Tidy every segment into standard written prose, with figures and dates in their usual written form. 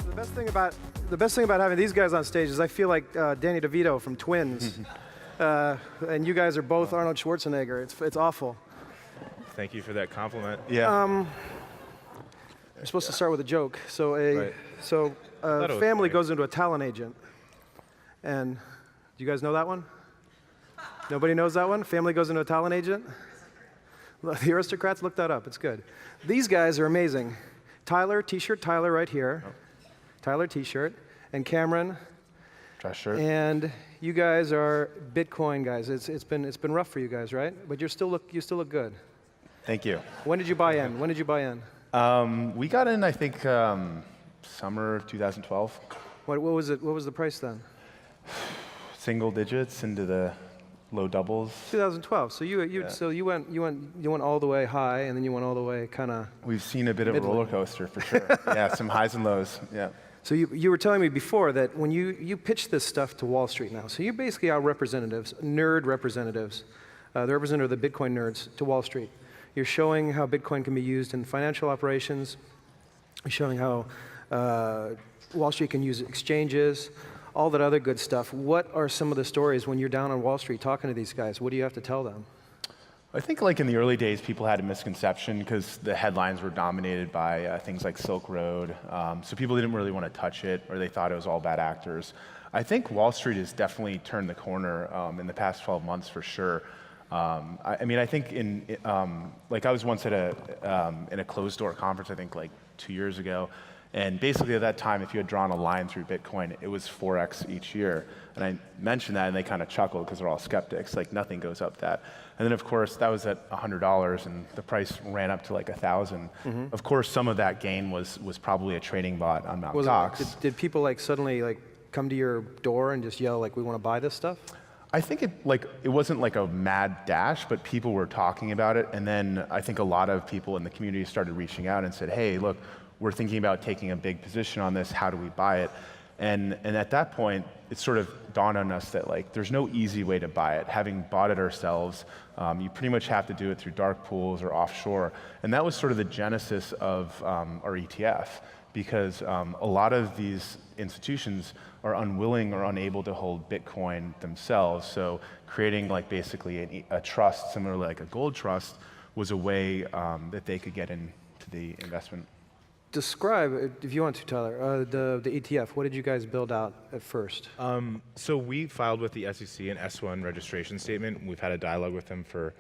The best thing about having these guys on stage is I feel like Danny DeVito from Twins, and you guys are both Arnold Schwarzenegger. It's awful. Thank you for that compliment. Yeah. You're supposed to start with a joke. So a family goes into a talent agent, and do you guys know that one? Nobody knows that one? Family goes into a talent agent? The Aristocrats, look that up. It's good. These guys are amazing. Tyler, T-shirt Tyler right here. Oh. Tyler T-shirt, and Cameron. Dress shirt. And you guys are Bitcoin guys. It's been rough for you guys, right? But you still look good. Thank you. When did you buy in? When did you buy in? We got in, I think, summer of 2012. What was it? What was the price then? Single digits into the low doubles. 2012. So you went all the way high, and then you went all the way kind of. We've seen a bit of a roller coaster for sure. Yeah, some highs and lows. Yeah. So you were telling me before that when you pitch this stuff to Wall Street now, so you're basically our representatives, nerd representatives, the representative of the Bitcoin nerds to Wall Street. You're showing how Bitcoin can be used in financial operations. You're showing how Wall Street can use exchanges, all that other good stuff. What are some of the stories when you're down on Wall Street talking to these guys? What do you have to tell them? I think like in the early days, people had a misconception because the headlines were dominated by things like Silk Road. So people didn't really want to touch it, or they thought it was all bad actors. I think Wall Street has definitely turned the corner in the past 12 months for sure. I mean, I think like I was once at in a closed door conference, I think like 2 years ago. And basically at that time, if you had drawn a line through Bitcoin, it was 4x each year. And I mentioned that, and they kind of chuckled because they're all skeptics, like nothing goes up that. And then of course, that was at $100, and the price ran up to like 1,000. Mm-hmm. Of course, some of that gain was probably a trading bot on Mt. Gox. Did people like suddenly like come to your door and just yell like, we want to buy this stuff? I think it wasn't like a mad dash, but people were talking about it. And then I think a lot of people in the community started reaching out and said, hey, look, we're thinking about taking a big position on this. How do we buy it? And at that point, it sort of dawned on us that like there's no easy way to buy it. Having bought it ourselves, you pretty much have to do it through dark pools or offshore. And that was sort of the genesis of our ETF, because a lot of these institutions are unwilling or unable to hold Bitcoin themselves. So creating like basically a trust, similar like a gold trust, was a way that they could get into the investment. Describe, if you want to, Tyler, the ETF. What did you guys build out at first? So we filed with the SEC an S1 registration statement. We've had a dialogue with them for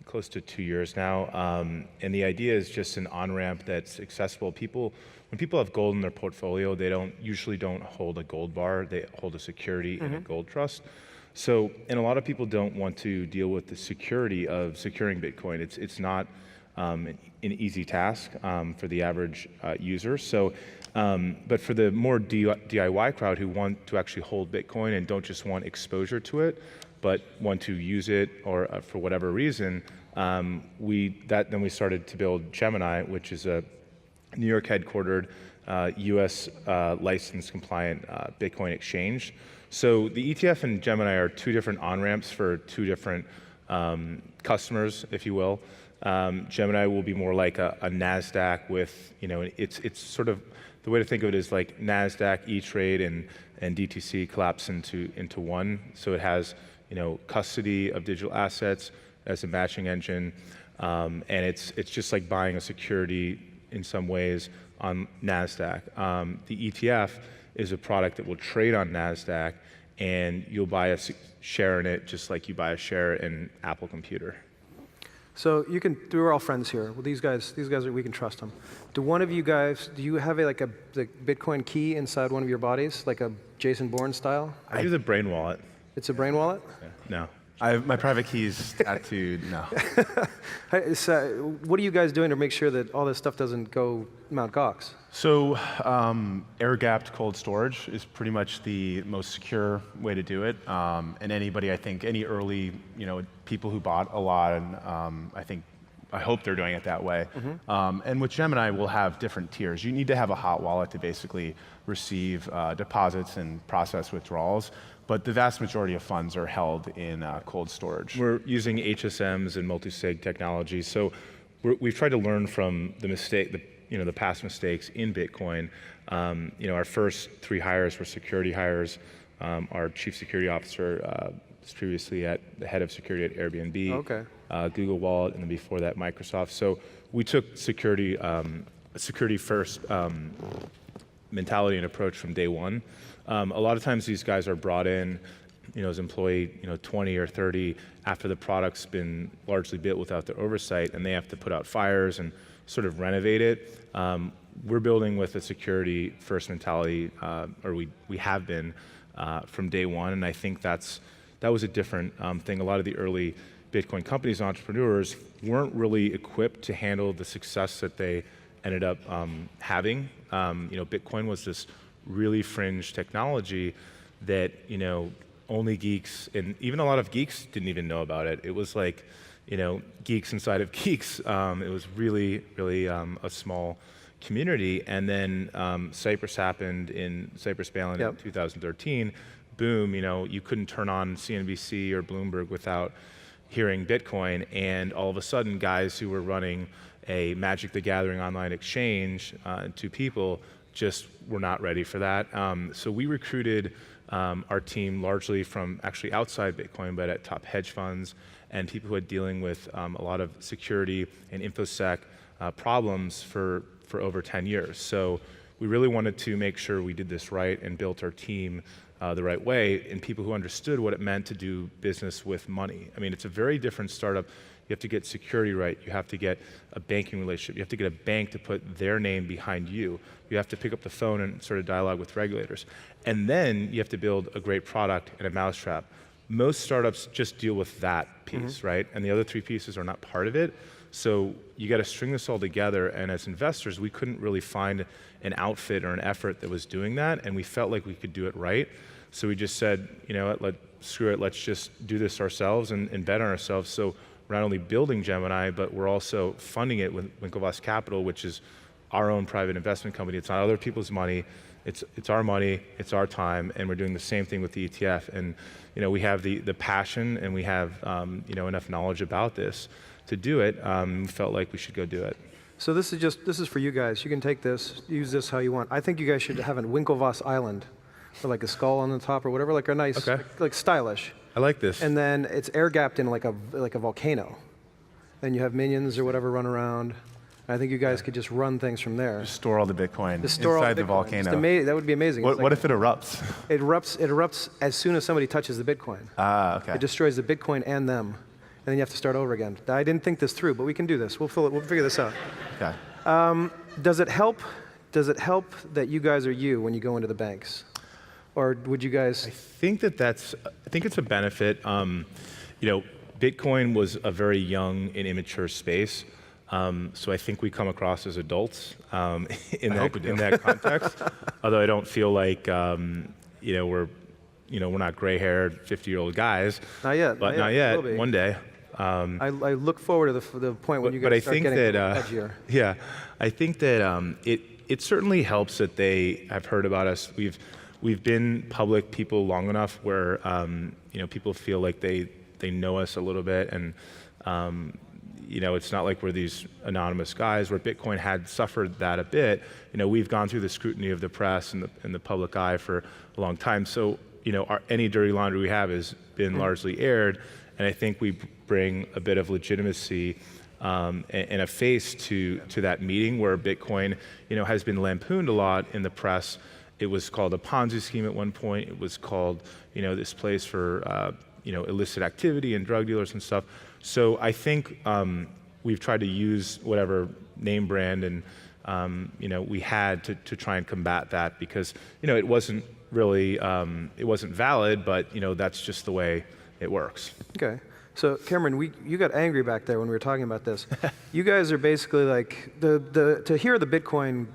close to 2 years now. And the idea is just an on-ramp that's accessible. When people have gold in their portfolio, they usually don't hold a gold bar. They hold a security in a gold trust. So, and a lot of people don't want to deal with the security of securing Bitcoin. It's not an easy task for the average user. So, but for the more DIY crowd who want to actually hold Bitcoin and don't just want exposure to it, but want to use it or for whatever reason, then we started to build Gemini, which is a New York headquartered, US license compliant Bitcoin exchange. So the ETF and Gemini are two different on-ramps for two different customers, if you will. Gemini will be more like a NASDAQ with, it's sort of, the way to think of it is like NASDAQ, E-Trade, and DTC collapse into one. So it has, custody of digital assets as a matching engine, and it's just like buying a security in some ways on NASDAQ. The ETF is a product that will trade on NASDAQ, and you'll buy a share in it just like you buy a share in Apple Computer. So we're all friends here. Well, these guys we can trust them. Do you have the Bitcoin key inside one of your bodies, like a Jason Bourne style? I do the brain wallet. It's a brain wallet? No. My private key is tattooed, no. What are you guys doing to make sure that all this stuff doesn't go Mt. Gox? So air-gapped cold storage is pretty much the most secure way to do it. And anybody, I think, any early, people who bought a lot, and I hope they're doing it that way. Mm-hmm. And with Gemini, we'll have different tiers. You need to have a hot wallet to basically receive deposits and process withdrawals. But the vast majority of funds are held in cold storage. We're using HSMs and multi-sig technology. So we've tried to learn from the the past mistakes in Bitcoin. Our first 3 hires were security hires. Our chief security officer was previously at the head of security at Airbnb, Google Wallet, and then before that, Microsoft. So we took security first mentality and approach from day one. A lot of times these guys are brought in, as employee, 20 or 30 after the product's been largely built without their oversight, and they have to put out fires and sort of renovate it. We're building with a security first mentality, or we have been from day one, and I think that was a different thing. A lot of the early Bitcoin companies, entrepreneurs, weren't really equipped to handle the success that they ended up having. Bitcoin was this really fringe technology that, only geeks, and even a lot of geeks didn't even know about it. It was like, geeks inside of geeks. It was really, really a small community. And then Cypress happened Cypress Balin in 2013. Boom, you couldn't turn on CNBC or Bloomberg without hearing Bitcoin. And all of a sudden, guys who were running a Magic the Gathering online exchange to people just were not ready for that. So we recruited our team largely from actually outside Bitcoin, but at top hedge funds and people who had dealing with a lot of security and InfoSec problems for over 10 years. So we really wanted to make sure we did this right and built our team the right way, and people who understood what it meant to do business with money. I mean, it's a very different startup. You have to get security right. You have to get a banking relationship. You have to get a bank to put their name behind you. You have to pick up the phone and sort of dialogue with regulators. And then you have to build a great product and a mousetrap. Most startups just deal with that piece, right? And the other 3 pieces are not part of it. So you got to string this all together. And as investors, we couldn't really find an outfit or an effort that was doing that. And we felt like we could do it right. So we just said, screw it, let's just do this ourselves and bet on ourselves. So we're not only building Gemini, but we're also funding it with Winklevoss Capital, which is our own private investment company. It's not other people's money. It's our money, it's our time, and we're doing the same thing with the ETF. And we have the passion, and we have enough knowledge about this to do it. We felt like we should go do it. So this is for you guys. You can take this, use this how you want. I think you guys should have a Winklevoss Island, with like a skull on the top or whatever, like a nice, like stylish. I like this. And then it's air gapped in like a volcano. Then you have minions or whatever run around. I think you guys could just run things from there. Just store all the Bitcoin inside the volcano. That would be amazing. What if it erupts? It erupts as soon as somebody touches the Bitcoin. Okay. It destroys the Bitcoin and them. And then you have to start over again. I didn't think this through, but we can do this. We'll figure this out. Okay. Does it help that you guys are you when you go into the banks? Or would you guys? I think it's a benefit. Bitcoin was a very young and immature space. So I think we come across as adults in that context. Although I don't feel like we're not gray-haired 50-year-old guys. Not yet. But not yet. One day. I look forward to the point when you guys start getting edgier. Yeah, I think that it certainly helps that they have heard about us. We've been public people long enough where people feel like they know us a little bit, and it's not like we're these anonymous guys. Where Bitcoin had suffered that a bit, we've gone through the scrutiny of the press and the public eye for a long time. So any dirty laundry we have has been largely aired, and I think we bring a bit of legitimacy and a face to that meeting where Bitcoin has been lampooned a lot in the press. It was called a Ponzi scheme at one point. It was called this place for illicit activity and drug dealers and stuff. So I think we've tried to use whatever name brand and we had to try and combat that, because it wasn't really it wasn't valid, but that's just the way it works. Okay. So Cameron, you got angry back there when we were talking about this. You guys are basically like to hear the Bitcoin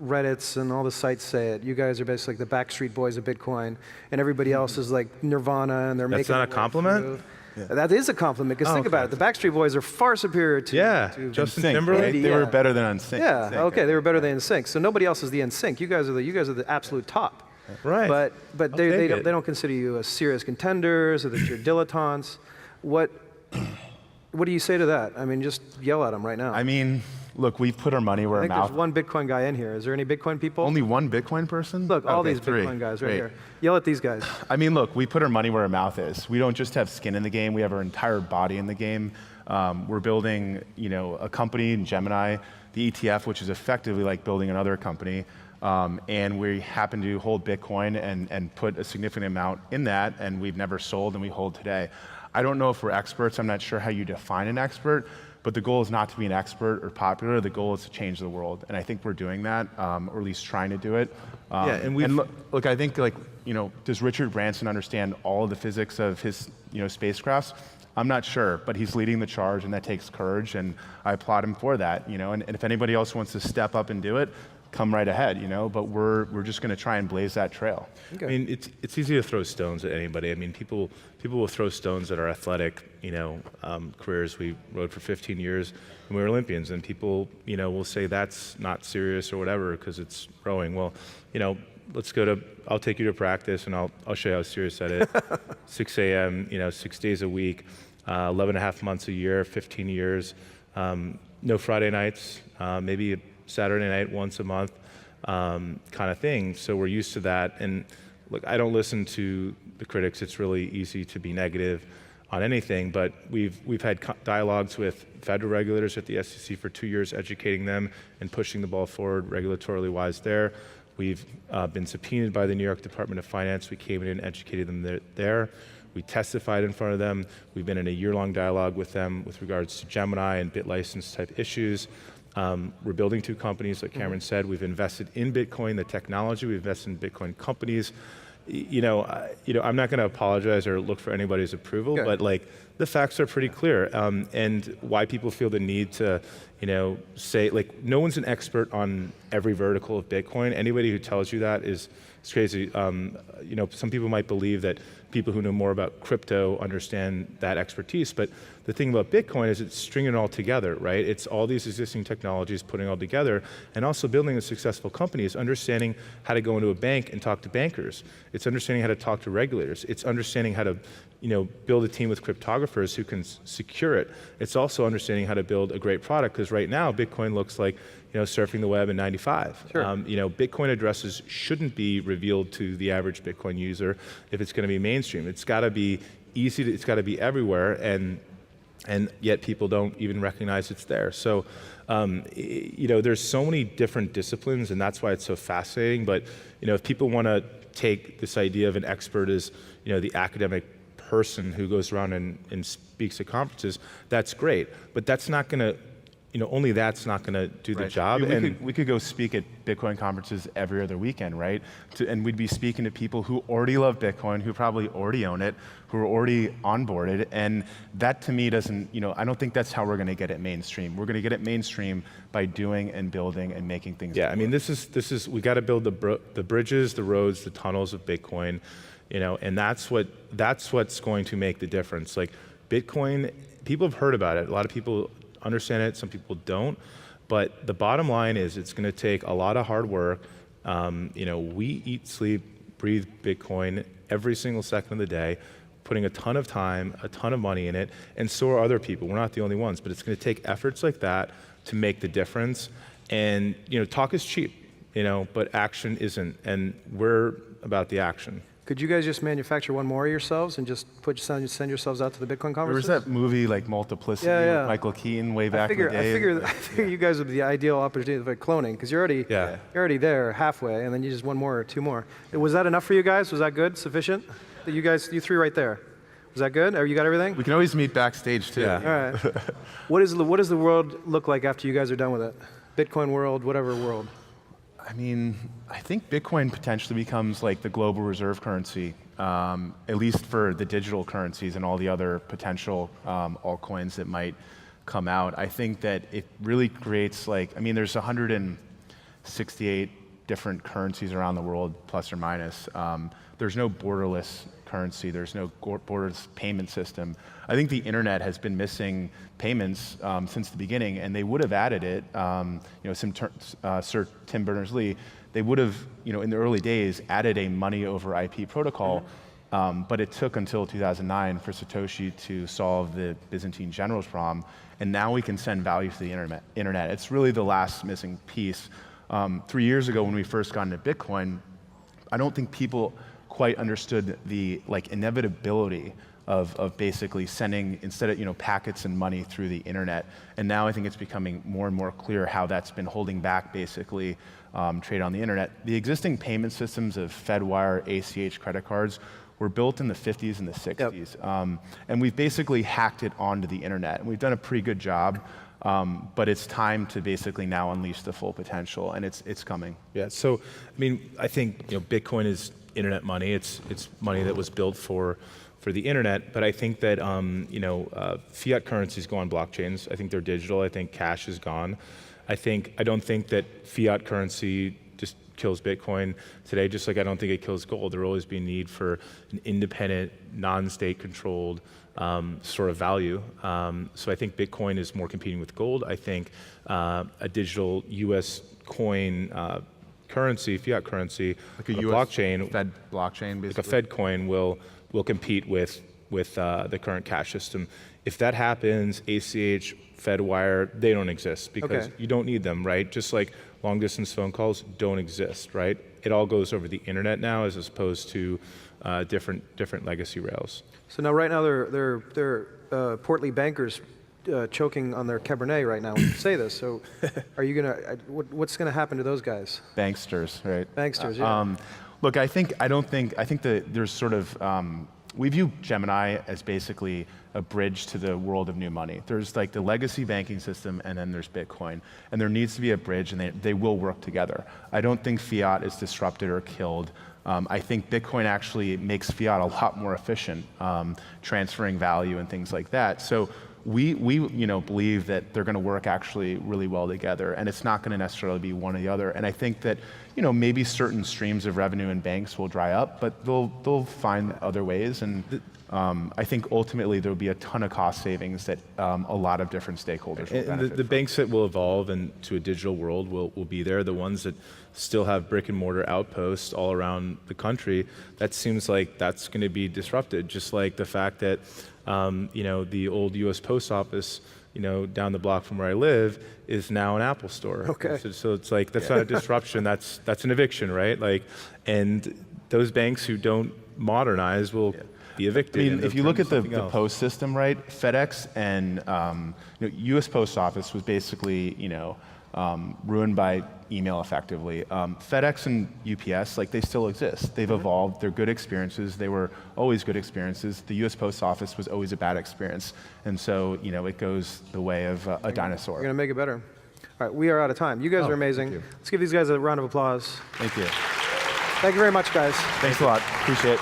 Reddits and all the sites say it. You guys are basically like the Backstreet Boys of Bitcoin, and everybody else is like Nirvana, and they're making. That's not a compliment. Yeah. That is a compliment, because think about it. The Backstreet Boys are far superior to Justin Timberlake. Right? They were better than NSYNC. Yeah. Okay, they were better than NSYNC. So nobody else is the NSYNC. You guys are the absolute top. Right. But they don't consider you as serious contenders, or that you're dilettantes. What do you say to that? I mean, just yell at them right now. I mean, Look, we've put our money where I our think there's mouth. one Bitcoin guy in here. Is there any Bitcoin people? Only one Bitcoin person? Look, all Okay, these three. Bitcoin guys right Great. here. Yell at these guys. I mean, look, we put our money where our mouth is. We don't just have skin in the game. We have our entire body in the game. We're building, a company in Gemini, the ETF, which is effectively like building another company. And we happen to hold Bitcoin and put a significant amount in that, and we've never sold, and we hold today. I don't know if we're experts. I'm not sure how you define an expert, but the goal is not to be an expert or popular. The goal is to change the world, and I think we're doing that, or at least trying to do it. And look, I think does Richard Branson understand all of the physics of his spacecrafts? I'm not sure, but he's leading the charge, and that takes courage, and I applaud him for that. And if anybody else wants to step up and do it, come right ahead. But we're just going to try and blaze that trail. Okay. I mean, it's easy to throw stones at anybody. I mean, people will throw stones at our athletic, careers. We rode for 15 years and we were Olympians, and people, will say that's not serious or whatever because it's rowing. Well, I'll take you to practice and I'll show you how serious that is. 6 a.m., 6 days a week, 11 and a half months a year, 15 years, no Friday nights, maybe a Saturday night once a month, kind of thing. So we're used to that. And look, I don't listen to the critics. It's really easy to be negative on anything, but we've had dialogues with federal regulators at the SEC for 2 years, educating them and pushing the ball forward regulatorily wise there. We've been subpoenaed by the New York Department of Finance. We came in and educated them there. We testified in front of them. We've been in a year-long dialogue with them with regards to Gemini and bit license type issues. We're building 2 companies, like Cameron said. We've invested in Bitcoin, the technology. We've invested in Bitcoin companies. I'm not going to apologize or look for anybody's approval, but the facts are pretty clear. And why people feel the need to, say, no one's an expert on every vertical of Bitcoin. Anybody who tells you that is crazy. Some people might believe that people who know more about crypto understand that expertise, but the thing about Bitcoin is it's stringing it all together, right? It's all these existing technologies putting it all together, and also building a successful company is understanding how to go into a bank and talk to bankers. It's understanding how to talk to regulators. It's understanding how to build a team with cryptographers who can secure it. It's also understanding how to build a great product, because right now Bitcoin looks like surfing the web in '95. Sure. Bitcoin addresses shouldn't be revealed to the average Bitcoin user if it's going to be mainstream. It's got to be easy. It's got to be everywhere, and yet people don't even recognize it's there. So, there's so many different disciplines, and that's why it's so fascinating. But if people want to take this idea of an expert as the academic person who goes around and speaks at conferences, that's great. But that's not going to only that's not going to do the job. We could go speak at Bitcoin conferences every other weekend, right? And we'd be speaking to people who already love Bitcoin, who probably already own it, who are already onboarded. And that to me doesn't, I don't think that's how we're going to get it mainstream. We're going to get it mainstream by doing and building and making things. Yeah, I mean, this is we got to build the bridges, the roads, the tunnels of Bitcoin, and that's what's going to make the difference. Like Bitcoin, people have heard about it. A lot of people understand it, some people don't, but the bottom line is it's going to take a lot of hard work. We eat, sleep, breathe Bitcoin every single second of the day, putting a ton of time, a ton of money in it, and so are other people. We're not the only ones, but it's going to take efforts like that to make the difference. And talk is cheap, but action isn't, and we're about the action. Could you guys just manufacture one more yourselves and just send yourselves out to the Bitcoin conferences? There was that movie like Multiplicity with Michael Keaton way back in the day. I figure you guys would be the ideal opportunity for cloning, because you're already there halfway, and then you just one more or two more. Was that enough for you guys? Was that good, sufficient? You 3 right there. Was that good? Or you got everything? We can always meet backstage too. Yeah. All right. What does the world look like after you guys are done with it? Bitcoin world, whatever world. I mean, I think Bitcoin potentially becomes like the global reserve currency, at least for the digital currencies and all the other potential altcoins that might come out. I think that it really creates there's 168 different currencies around the world, plus or minus. There's no borderless currency. There's no borderless payment system. I think the internet has been missing payments since the beginning, and they would have added it. Sir Tim Berners-Lee, they would have, in the early days, added a money over IP protocol. But it took until 2009 for Satoshi to solve the Byzantine generals problem, and now we can send value to the internet. It's really the last missing piece. 3 years ago when we first got into Bitcoin, I don't think people quite understood the inevitability of basically sending, instead of packets and money through the internet. And now I think it's becoming more and more clear how that's been holding back basically trade on the internet. The existing payment systems of FedWire, ACH credit cards were built in the 50s and the 60s. Yep. And we've basically hacked it onto the internet. And we've done a pretty good job. But it's time to basically now unleash the full potential, and it's coming. Yeah. So, I mean, I think Bitcoin is internet money. It's money that was built for the internet. But I think that fiat currencies go on blockchains. I think they're digital. I think cash is gone. I don't think that fiat currency just kills Bitcoin today. Just like I don't think it kills gold. There will always be a need for an independent, non-state controlled sort of value. So I think Bitcoin is more competing with gold. I think a digital U.S. coin currency, fiat currency, like a US blockchain, Fed blockchain, basically. Like a Fed coin will compete with the current cash system. If that happens, ACH, FedWire, they don't exist because you don't need them, right? Just like long distance phone calls don't exist, right? It all goes over the internet now as opposed to different legacy rails. So now, right now, they're portly bankers choking on their Cabernet right now when you say this. So, are you gonna? What's gonna happen to those guys? Banksters, right? Banksters, yeah. Look, I think that there's sort of we view Gemini as basically a bridge to the world of new money. There's like the legacy banking system, and then there's Bitcoin, and there needs to be a bridge, and they will work together. I don't think fiat is disrupted or killed. I think Bitcoin actually makes fiat a lot more efficient, transferring value and things like that. So we believe that they're going to work actually really well together, and it's not going to necessarily be one or the other. And I think that maybe certain streams of revenue in banks will dry up, but they'll find other ways. And I think ultimately there will be a ton of cost savings that a lot of different stakeholders will benefit the from. banks that will evolve into a digital world will be there. The ones that still have brick and mortar outposts all around the country, that seems like that's going to be disrupted. Just like the fact that the old U.S. Post Office, down the block from where I live, is now an Apple store. Okay. So it's like that's not a disruption. That's an eviction, right? And those banks who don't modernize will be evicted. I mean, if you look at the post system, right? FedEx and U.S. Post Office was basically ruined by email effectively. FedEx and UPS, they still exist. They've evolved. They're good experiences. They were always good experiences. The U.S. Post Office was always a bad experience. And so, it goes the way of a dinosaur. You're going to make it better. All right, we are out of time. You guys are amazing. Let's give these guys a round of applause. Thank you. Thank you very much, guys. Thanks a lot. Appreciate it.